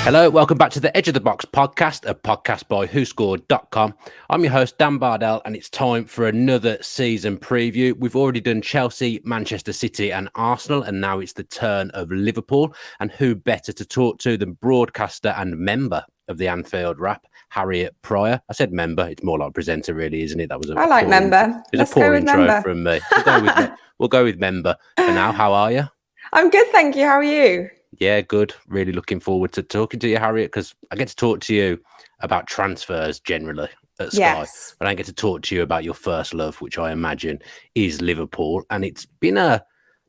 Hello, welcome back to the Edge of the Box podcast, a podcast by WhoScored.com. I'm your host, Dan Bardell, and it's time for another season preview. We've already done Chelsea, Manchester City and Arsenal, and now it's the turn of Liverpool. And who better to talk to than broadcaster and member of the Anfield Wrap, Harriet Prior. I said member, it's more like presenter really, isn't it? That was I like member. It's a poor intro from me. We'll go with member for now. How are you? I'm good, thank you. How are you? Yeah, good. Really looking forward to talking to you, Harriet, because I get to talk to you about transfers generally at Sky. Yes. But I get to talk to you about your first love, which I imagine is Liverpool. And it's been an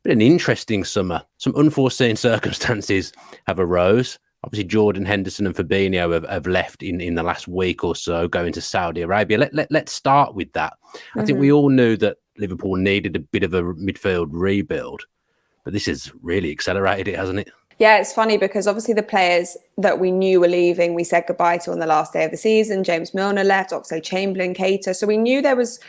interesting summer. Some unforeseen circumstances have arose. Obviously, Jordan Henderson and Fabinho have left in the last week or so, going to Saudi Arabia. Let's start with that. I think we all knew that Liverpool needed a bit of a midfield rebuild, but this has really accelerated it, hasn't it? Yeah, it's funny because obviously the players that we knew were leaving, we said goodbye to on the last day of the season. James Milner left, Oxlade-Chamberlain, Keita. So we knew there was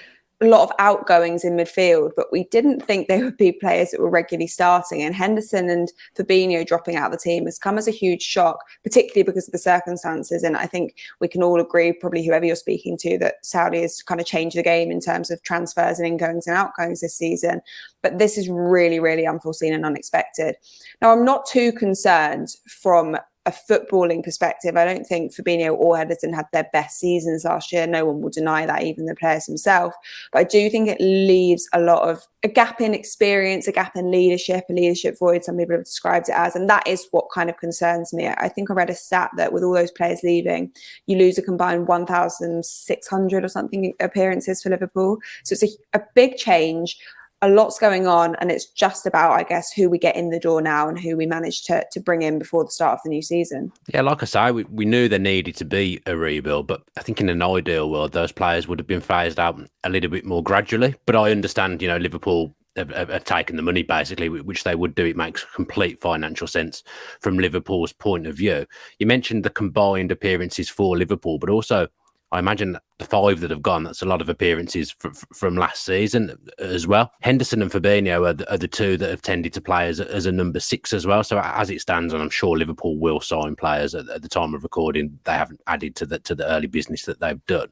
a lot of outgoings in midfield, but we didn't think they would be players that were regularly starting. And Henderson and Fabinho dropping out of the team has come as a huge shock, particularly because of the circumstances. And I think we can all agree, probably whoever you're speaking to, that Saudi has kind of changed the game in terms of transfers and ingoings and outgoings this season. But this is really, really unforeseen and unexpected. Now, I'm not too concerned from a footballing perspective. I don't think Fabinho or Henderson had their best seasons last year. No one will deny that, even the players themselves. But I do think it leaves a gap in experience, a gap in leadership, a leadership void, some people have described it as. And that is what kind of concerns me. I think I read a stat that with all those players leaving, you lose a combined 1,600 or something appearances for Liverpool. So it's a big change. A lot's going on, and it's just about, I guess, who we get in the door now and who we manage to bring in before the start of the new season. Yeah, like I say, we knew there needed to be a rebuild, but I think in an ideal world, those players would have been phased out a little bit more gradually. But I understand, Liverpool have taken the money, basically, which they would do. It makes complete financial sense from Liverpool's point of view. You mentioned the combined appearances for Liverpool, but also I imagine the 5 that have gone, that's a lot of appearances from last season as well. Henderson and Fabinho are the 2 that have tended to play as a number 6 as well. So as it stands, and I'm sure Liverpool will sign players at the time of recording, they haven't added to the early business that they've done.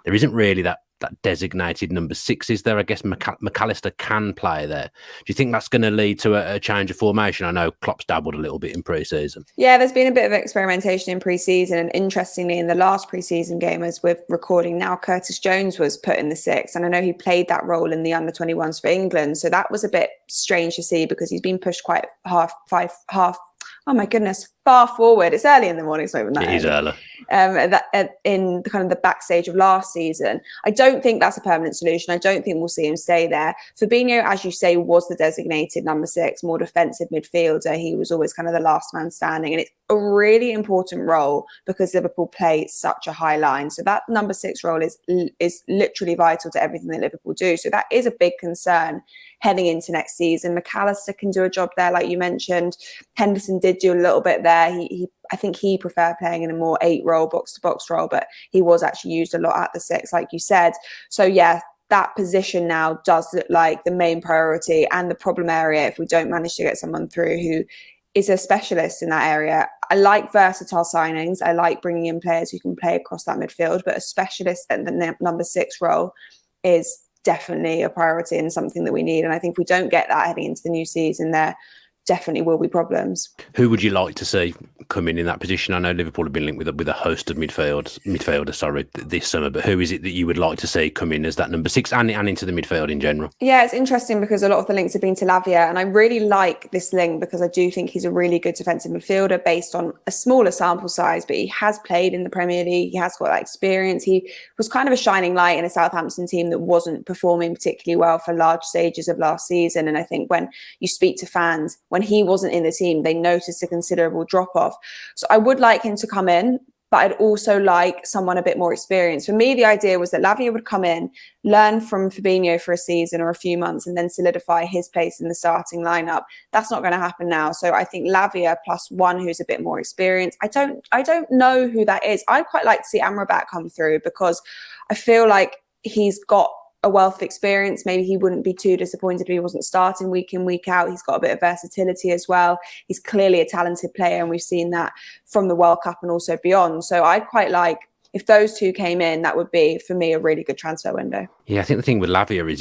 There isn't really that designated number 6, is there? I guess Allister can play there. Do you think that's going to lead to a change of formation? I know Klopp's dabbled a little bit in pre-season. Yeah, there's been a bit of experimentation in pre-season, and interestingly, in the last pre-season game, as we're recording now, Curtis Jones was put in the 6, and I know he played that role in the under-21s for England, so that was a bit strange to see because he's been pushed quite far forward. It's early in the morning, so even that. It is early. In kind of the backstage of last season. I don't think that's a permanent solution. I don't think we'll see him stay there. Fabinho, as you say, was the designated number 6, more defensive midfielder. He was always kind of the last man standing. And it's a really important role because Liverpool play such a high line. So that number 6 role is literally vital to everything that Liverpool do. So that is a big concern heading into next season. McAllister can do a job there, like you mentioned. Henderson did do a little bit there. I think he preferred playing in a more 8 role, box-to-box role, but he was actually used a lot at the 6, like you said. So yeah, that position now does look like the main priority and the problem area if we don't manage to get someone through who is a specialist in that area. I like versatile signings. I like bringing in players who can play across that midfield, but a specialist at the number 6 role is definitely a priority and something that we need. And I think if we don't get that heading into the new season, there definitely will be problems. Who would you like to see come in that position? I know Liverpool have been linked with a host of midfielders this summer, but who is it that you would like to see come in as that number 6 and into the midfield in general? Yeah, it's interesting because a lot of the links have been to Lavia, and I really like this link because I do think he's a really good defensive midfielder based on a smaller sample size, but he has played in the Premier League. He has got that experience. He was kind of a shining light in a Southampton team that wasn't performing particularly well for large stages of last season. And I think when you speak to fans, when he wasn't in the team, they noticed a considerable drop-off. So I would like him to come in, but I'd also like someone a bit more experienced. For me, the idea was that Lavia would come in, learn from Fabinho for a season or a few months, and then solidify his place in the starting lineup. That's not going to happen now. So I think Lavia plus one who's a bit more experienced. I don't know who that is. I'd quite like to see Amrabat come through because I feel like he's got a wealth of experience. Maybe he wouldn't be too disappointed if he wasn't starting week in, week out. He's got a bit of versatility as well. He's clearly a talented player, and we've seen that from the World Cup and also beyond. So I'd quite like, if those two came in, that would be, for me, a really good transfer window. Yeah, I think the thing with Lavia is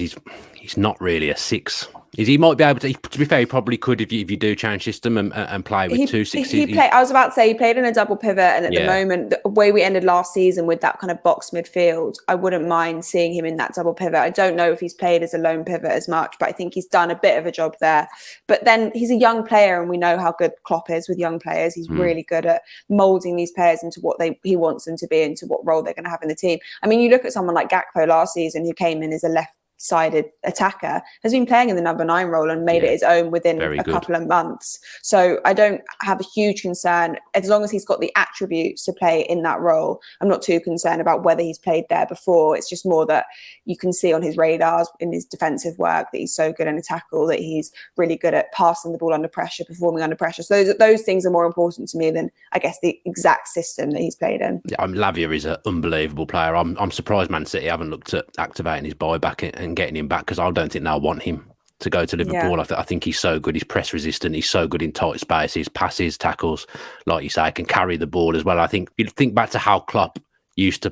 he's not really a six. He might be able to be fair, he probably could if you do change system and play with 2 6s. I was about to say he played in a double pivot, and at the moment, the way we ended last season with that kind of box midfield, I wouldn't mind seeing him in that double pivot. I don't know if he's played as a lone pivot as much, but I think he's done a bit of a job there. But then he's a young player, and we know how good Klopp is with young players. He's really good at moulding these players into what he wants them to be, into what role they're going to have in the team. I mean, you look at someone like Gakpo last season, who came in as a left-sided attacker, has been playing in the number 9 role and made it his own within couple of months. So I don't have a huge concern as long as he's got the attributes to play in that role. I'm not too concerned about whether he's played there before. It's just more that you can see on his radars in his defensive work that he's so good in a tackle, that he's really good at passing the ball under pressure, performing under pressure. So those things are more important to me than, I guess, the exact system that he's played in. Yeah, Lavia is an unbelievable player. I'm surprised Man City haven't looked at activating his buyback and getting him back, because I don't think they'll want him to go to Liverpool. Yeah. I think he's so good. He's press resistant. He's so good in tight spaces, passes, tackles. Like you say, can carry the ball as well. I think you think back to how Klopp used to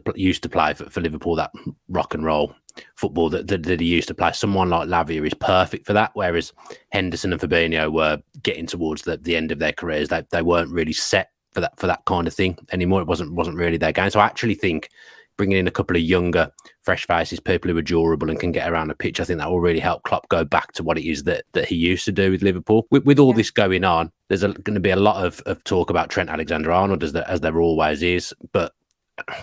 play for Liverpool, that rock and roll football that he used to play. Someone like Lavia is perfect for that, whereas Henderson and Fabinho were getting towards the end of their careers. They weren't really set for that kind of thing anymore. It wasn't really their game. So I actually think bringing in a couple of younger, fresh faces, people who are durable and can get around the pitch, I think that will really help Klopp go back to what it is that he used to do with Liverpool. With all this going on, there's going to be a lot of talk about Trent Alexander-Arnold, as there always is. But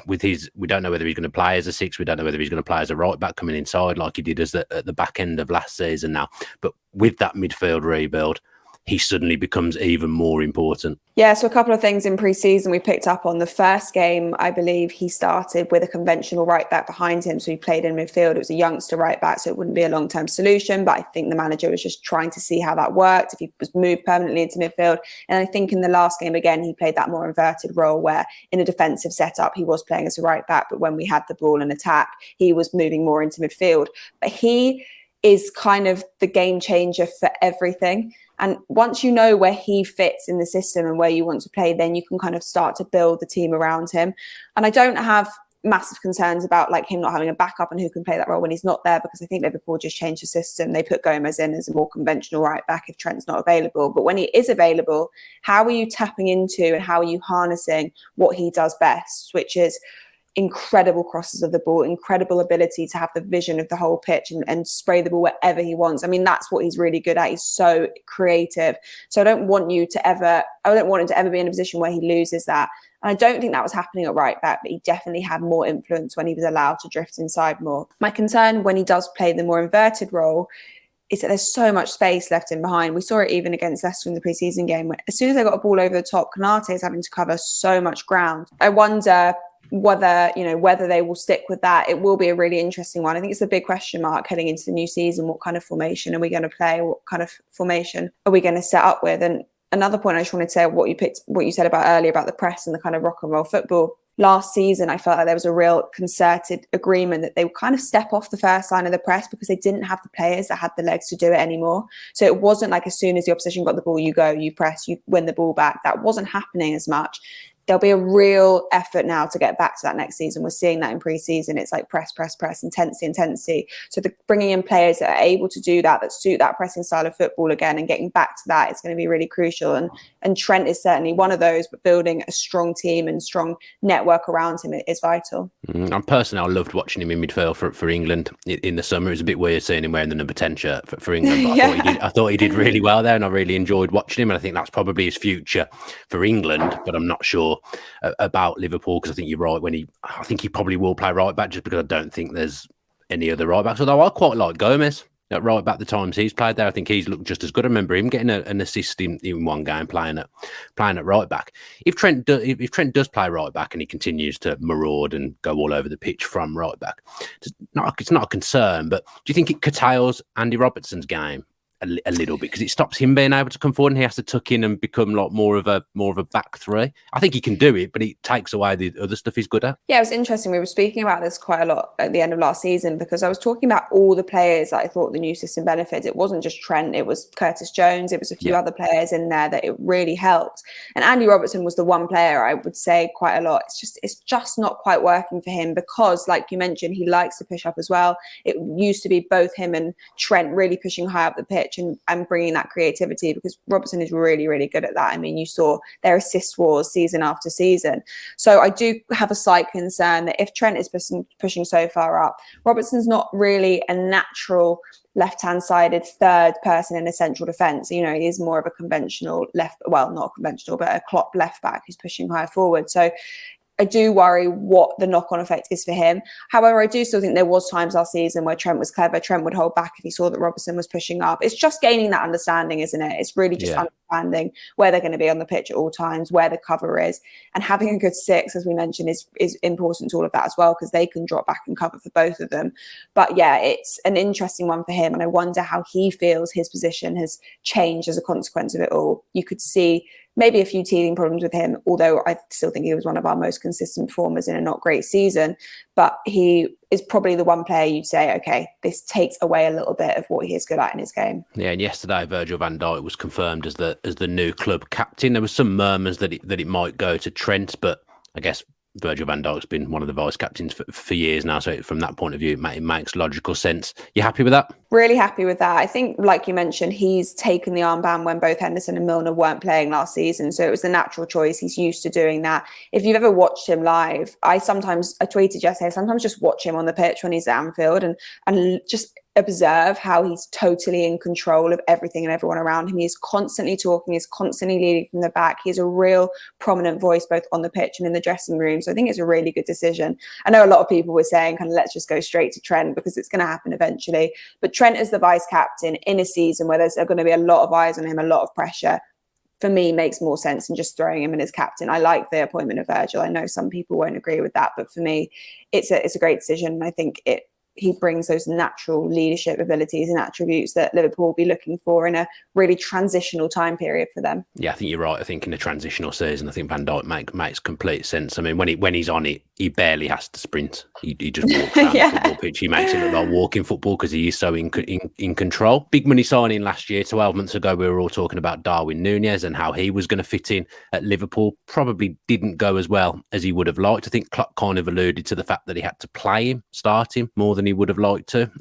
with we don't know whether he's going to play as a 6. We don't know whether he's going to play as a right back coming inside like he did at the back end of last season now. But with that midfield rebuild, he suddenly becomes even more important. Yeah, so a couple of things in pre-season we picked up on. The first game, I believe he started with a conventional right back behind him. So he played in midfield. It was a youngster right back, so it wouldn't be a long-term solution. But I think the manager was just trying to see how that worked, if he was moved permanently into midfield. And I think in the last game, again, he played that more inverted role where in a defensive setup, he was playing as a right back. But when we had the ball in attack, he was moving more into midfield. But he is kind of the game changer for everything. And once you know where he fits in the system and where you want to play, then you can kind of start to build the team around him. And I don't have massive concerns about like him not having a backup and who can play that role when he's not there, because I think Liverpool just changed the system. They put Gomez in as a more conventional right back if Trent's not available. But when he is available, how are you tapping into and how are you harnessing what he does best, which is incredible crosses of the ball, incredible ability to have the vision of the whole pitch and spray the ball wherever he wants. I mean, that's what he's really good at. He's so creative. So I don't want him to ever be in a position where he loses that. And I don't think that was happening at right back, but he definitely had more influence when he was allowed to drift inside more. My concern when he does play the more inverted role is that there's so much space left in behind. We saw it even against Leicester in the pre-season game, when as soon as they got a ball over the top, Konate is having to cover so much ground. I wonder whether they will stick with that. It will be a really interesting one. I think it's a big question mark heading into the new season. What kind of formation are we going to play? What kind of formation are we going to set up with? And another point I just wanted to say, what you said about earlier about the press and the kind of rock and roll football. Last season, I felt like there was a real concerted agreement that they would kind of step off the first line of the press because they didn't have the players that had the legs to do it anymore. So it wasn't like as soon as the opposition got the ball, you go, you press, you win the ball back. That wasn't happening as much. There'll be a real effort now to get back to that next season. We're seeing that in pre-season. It's like press, intensity. So bringing in players that are able to do that suit that pressing style of football again and getting back to that is going to be really crucial. And Trent is certainly one of those, but building a strong team and strong network around him is vital. I loved watching him in midfield for England in the summer. It was a bit weird seeing him wearing the number 10 shirt for England, but I thought he did really well there, and I really enjoyed watching him. And I think that's probably his future for England, but I'm not sure about Liverpool, because I think you're right. I think he probably will play right back, just because I don't think there's any other right backs. Although I quite like Gomez at right back the times he's played there. I think he's looked just as good. I remember him getting an assist in one game playing at right back. If Trent does play right back and he continues to maraud and go all over the pitch from right back, it's not a concern. But do you think it curtails Andy Robertson's game a little bit because it stops him being able to come forward and he has to tuck in and become like more of a back three. I think he can do it, but it takes away the other stuff he's good at. Yeah, it was interesting. We were speaking about this quite a lot at the end of last season because I was talking about all the players that I thought the new system benefited. It wasn't just Trent, it was Curtis Jones, it was a few other players in there that it really helped. And Andy Robertson was the one player I would say quite a lot. It's just not quite working for him because, like you mentioned, he likes to push up as well. It used to be both him and Trent really pushing high up the pitch and bringing that creativity because Robertson is really, really good at that. I mean, you saw their assist wars season after season. So I do have a slight concern that if Trent is pushing so far up, Robertson's not really a natural left-hand sided third person in a central defence. You know, he is more of a conventional not conventional, but a Klopp left back who's pushing high forward. So I do worry what the knock-on effect is for him. However, I do still think there was times last season where Trent was clever. Trent would hold back if he saw that Robertson was pushing up. It's just gaining that understanding, isn't it? It's really just understanding where they're going to be on the pitch at all times, where the cover is, and having a good six, as we mentioned, is important to all of that as well because they can drop back and cover for both of them. But yeah, it's an interesting one for him, and I wonder how he feels his position has changed as a consequence of it all. You could see maybe a few teething problems with him, although I still think he was one of our most consistent performers in a not great season. But he is probably the one player you'd say, okay, this takes away a little bit of what he is good at in his game. Yeah, and yesterday Virgil van Dijk was confirmed as the new club captain. There was some murmurs that it might go to Trent, but I guess Virgil van Dijk's been one of the vice captains for years now. So from that point of view, it makes logical sense. You happy with that? Really happy with that. I think, like you mentioned, he's taken the armband when both Henderson and Milner weren't playing last season. So it was the natural choice. He's used to doing that. If you've ever watched him live, I tweeted yesterday, sometimes just watch him on the pitch when he's at Anfield and just observe how he's totally in control of everything and everyone around him. He's constantly talking, he's constantly leading from the back. He's a real prominent voice both on the pitch and in the dressing room. So I think it's a really good decision. I know a lot of people were saying let's just go straight to Trent because it's going to happen eventually. But Trent as the vice captain in a season where there's going to be a lot of eyes on him, a lot of pressure, for me makes more sense than just throwing him in as captain. I like the appointment of Virgil. I know some people won't agree with that, but for me, it's a great decision. And I think he brings those natural leadership abilities and attributes that Liverpool will be looking for in a really transitional time period for them. Yeah, I think you're right. I think in a transitional season, I think Van Dijk makes complete sense. I mean, when he's on it, he barely has to sprint. He just walks around the football pitch. He makes it look like walking football because he is so in control. Big money signing last year, 12 months ago, we were all talking about Darwin Nunez and how he was going to fit in at Liverpool. Probably didn't go as well as he would have liked. I think Klopp kind of alluded to the fact that he had to play him, start him more than he would have liked to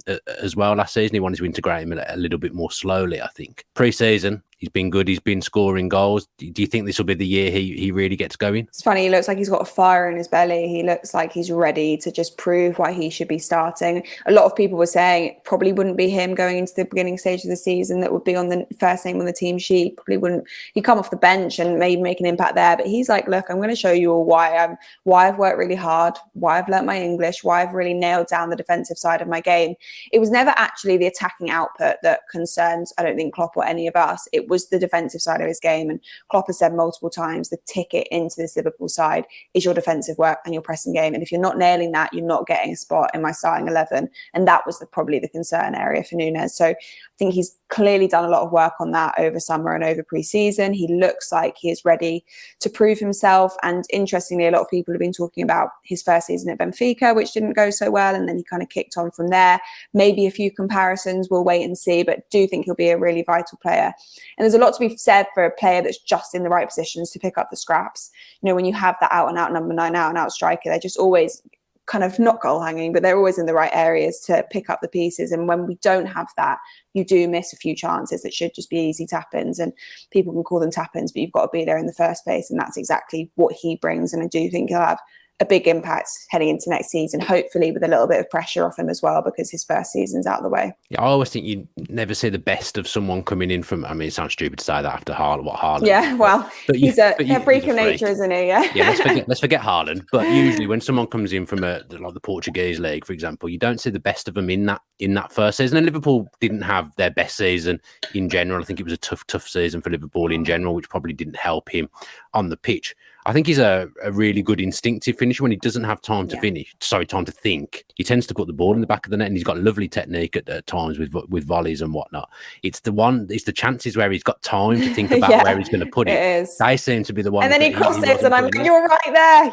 as well last season. He wanted to integrate him a little bit more slowly, I think. Pre-season, he's been good. He's been scoring goals. Do you think this will be the year he really gets going? It's funny. He looks like he's got a fire in his belly. He looks like he's ready to just prove why he should be starting. A lot of people were saying it probably wouldn't be him going into the beginning stage of the season that would be on the first name on the team sheet. Probably wouldn't. He'd come off the bench and maybe make an impact there. But he's like, look, I'm going to show you all why I've worked really hard, why I've learnt my English, why I've really nailed down the defensive side of my game. It was never actually the attacking output that concerns, I don't think, Klopp or any of us. It was the defensive side of his game. And Klopp has said multiple times, the ticket into this Liverpool side is your defensive work and your pressing game. And if you're not nailing that, you're not getting a spot in my starting 11. And that was probably the concern area for Nunez. So I think he's clearly done a lot of work on that over summer and over pre-season. He looks like he is ready to prove himself. And interestingly, a lot of people have been talking about his first season at Benfica, which didn't go so well. And then he kind of kicked on from there. Maybe a few comparisons, we'll wait and see, but do think he'll be a really vital player. And there's a lot to be said for a player that's just in the right positions to pick up the scraps. You know, when you have that out and out number 9, out and out striker, they're just always kind of not goal hanging, but they're always in the right areas to pick up the pieces. And when we don't have that, you do miss a few chances that should just be easy tap-ins, and people can call them tap-ins, but you've got to be there in the first place. And that's exactly what he brings. And I do think he'll have a big impact heading into next season, hopefully with a little bit of pressure off him as well, because his first season's out of the way. Yeah, I always think you never see the best of someone coming in from, I mean, it sounds stupid to say that after Haaland. Yeah, well, he's a freak of nature, isn't he? Yeah, let's forget Haaland. But usually when someone comes in from like the Portuguese league, for example, you don't see the best of them in that first season. And Liverpool didn't have their best season in general. I think it was a tough season for Liverpool in general, which probably didn't help him on the pitch. I think he's a really good instinctive finisher when he doesn't have time to time to think. He tends to put the ball in the back of the net, and he's got lovely technique at times with volleys and whatnot. It's the chances where he's got time to think about where he's going to put it. They seem to be the one. And then he crosses, and I'm like,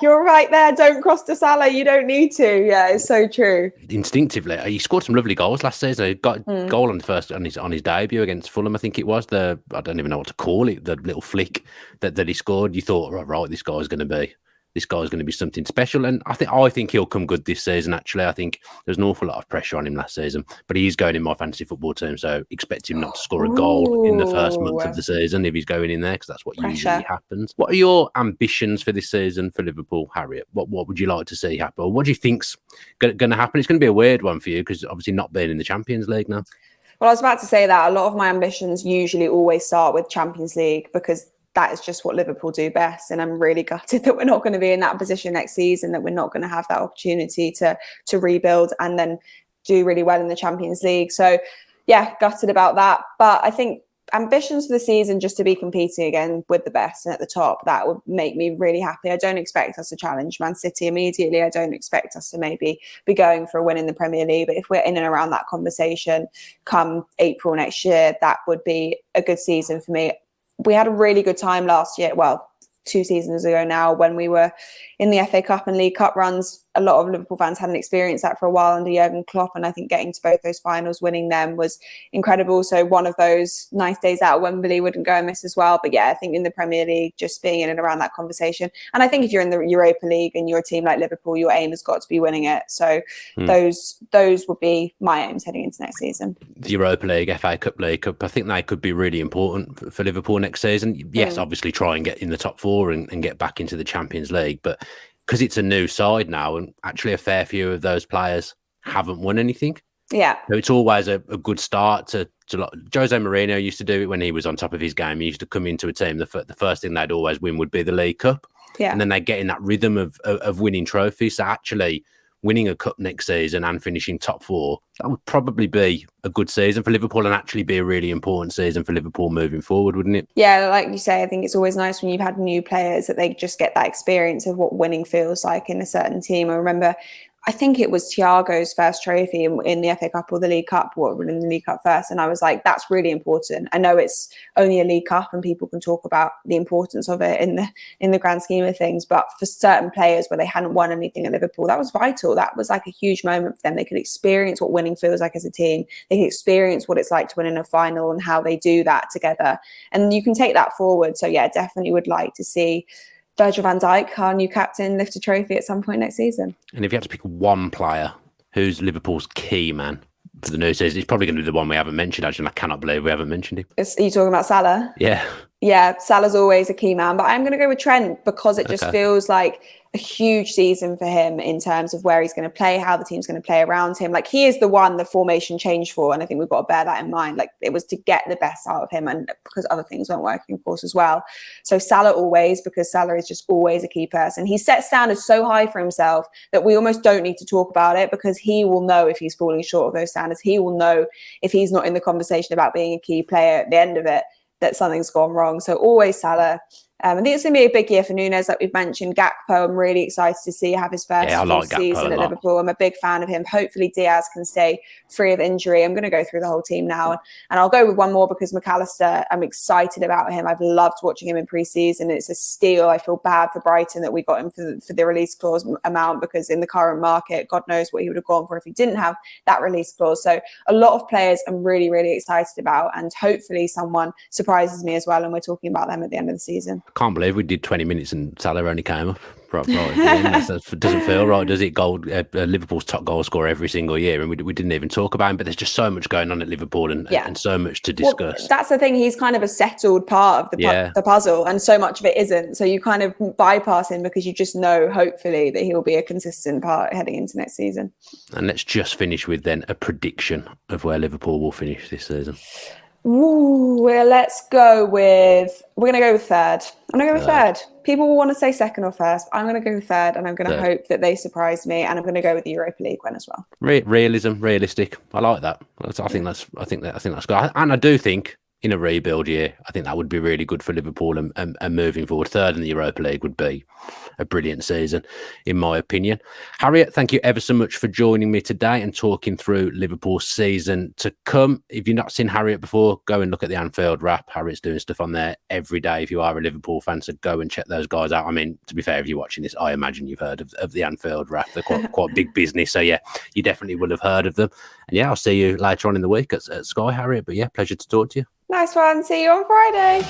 you're right there. Don't cross to Salah. You don't need to. Yeah, it's so true. Instinctively, he scored some lovely goals last season. He got a goal on his debut against Fulham. I think it was I don't even know what to call it. The little flick that he scored. You thought, right, this guy's going to be something special, and I think he'll come good this season. Actually, I think there's an awful lot of pressure on him last season, but he's going in my fantasy football team, so expect him not to score a goal in the first month of the season if he's going in there, because that's what usually happens. What are your ambitions for this season for Liverpool, Harriet? What would you like to see happen? Or what do you think's going to happen? It's going to be a weird one for you because obviously not being in the Champions League now. Well, I was about to say that a lot of my ambitions usually always start with Champions League, because that is just what Liverpool do best. And I'm really gutted that we're not going to be in that position next season, that we're not going to have that opportunity to rebuild and then do really well in the Champions League. So yeah, gutted about that. But I think ambitions for the season, just to be competing again with the best and at the top, that would make me really happy. I don't expect us to challenge Man City immediately. I don't expect us to maybe be going for a win in the Premier League. But if we're in and around that conversation come April next year, that would be a good season for me. We had a really good time last year. Well, 2 seasons ago now, when we were in the FA Cup and League Cup runs. A lot of Liverpool fans hadn't experienced that for a while under Jurgen Klopp, and I think getting to both those finals, winning them, was incredible. So one of those nice days out at Wembley wouldn't go amiss as well. But yeah, I think in the Premier League, just being in and around that conversation. And I think if you're in the Europa League and you're a team like Liverpool, your aim has got to be winning it. So those would be my aims heading into next season. The Europa League, FA Cup, League Cup, I think they could be really important for Liverpool next season. Yes, obviously try and get in the top 4 and get back into the Champions League, but because it's a new side now, and actually a fair few of those players haven't won anything. Yeah. So it's always a good start to Jose Mourinho used to do it when he was on top of his game. He used to come into a team, the first thing they'd always win would be the League Cup. Yeah. And then they get in that rhythm of winning trophies. So actually winning a cup next season and finishing top 4, that would probably be a good season for Liverpool and actually be a really important season for Liverpool moving forward, wouldn't it? Yeah, like you say, I think it's always nice when you've had new players that they just get that experience of what winning feels like in a certain team. I remember, I think it was Thiago's first trophy in the FA Cup or the League Cup, in the League Cup first. And I was like, that's really important. I know it's only a League Cup and people can talk about the importance of it in the grand scheme of things. But for certain players where they hadn't won anything at Liverpool, that was vital. That was like a huge moment for them. They could experience what winning feels like as a team. They could experience what it's like to win in a final and how they do that together. And you can take that forward. So yeah, definitely would like to see Virgil van Dijk, our new captain, lift a trophy at some point next season. And if you had to pick one player who's Liverpool's key man for the new season, he's probably going to be the one we haven't mentioned, actually. I cannot believe we haven't mentioned him. Are you talking about Salah? Yeah. Yeah, Salah's always a key man, but I'm going to go with Trent because it just feels like a huge season for him in terms of where he's going to play, how the team's going to play around him. Like, he is the one the formation changed for, and I think we've got to bear that in mind. Like, it was to get the best out of him, and because other things weren't working, of course, as well. So Salah always, because Salah is just always a key person. He sets standards so high for himself that we almost don't need to talk about it, because he will know if he's falling short of those standards. He will know if he's not in the conversation about being a key player at the end of it, that something's gone wrong. So always Salah. I think it's going to be a big year for Nunez, like we've mentioned. Gakpo, I'm really excited to see have his first full season at Liverpool. I'm a big fan of him. Hopefully Diaz can stay free of injury. I'm going to go through the whole team now. And I'll go with one more because McAllister, I'm excited about him. I've loved watching him in pre-season. It's a steal. I feel bad for Brighton that we got him for the release clause amount, because in the current market, God knows what he would have gone for if he didn't have that release clause. So a lot of players I'm really, really excited about. And hopefully someone surprises me as well. And we're talking about them at the end of the season. I can't believe we did 20 minutes and Salah only came up. Right. It doesn't feel right, does it? Liverpool's top goal scorer every single year, and we didn't even talk about him. But there's just so much going on at Liverpool and so much to discuss. Well, that's the thing. He's kind of a settled part of the puzzle, and so much of it isn't. So you kind of bypass him because you just know, hopefully, that he will be a consistent part heading into next season. And let's just finish with then a prediction of where Liverpool will finish this season. Ooh, well, we're going to go with third. I'm going to go with third. People will want to say second or first. I'm going to go with third, and I'm going to hope that they surprise me. And I'm going to go with the Europa League win as well. Realistic. I like that. I think that's good. And I do think in a rebuild year, I think that would be really good for Liverpool and moving forward. Third in the Europa League would be a brilliant season, in my opinion. Harriet, thank you ever so much for joining me today and talking through Liverpool's season to come. If you've not seen Harriet before, go and look at the Anfield Wrap. Harriet's doing stuff on there every day if you are a Liverpool fan, so go and check those guys out. I mean, to be fair, if you're watching this, I imagine you've heard of the Anfield Wrap. They're quite big business, so yeah, you definitely will have heard of them. And yeah, I'll see you later on in the week at Sky, Harriet. But yeah, pleasure to talk to you. Nice one. See you on Friday.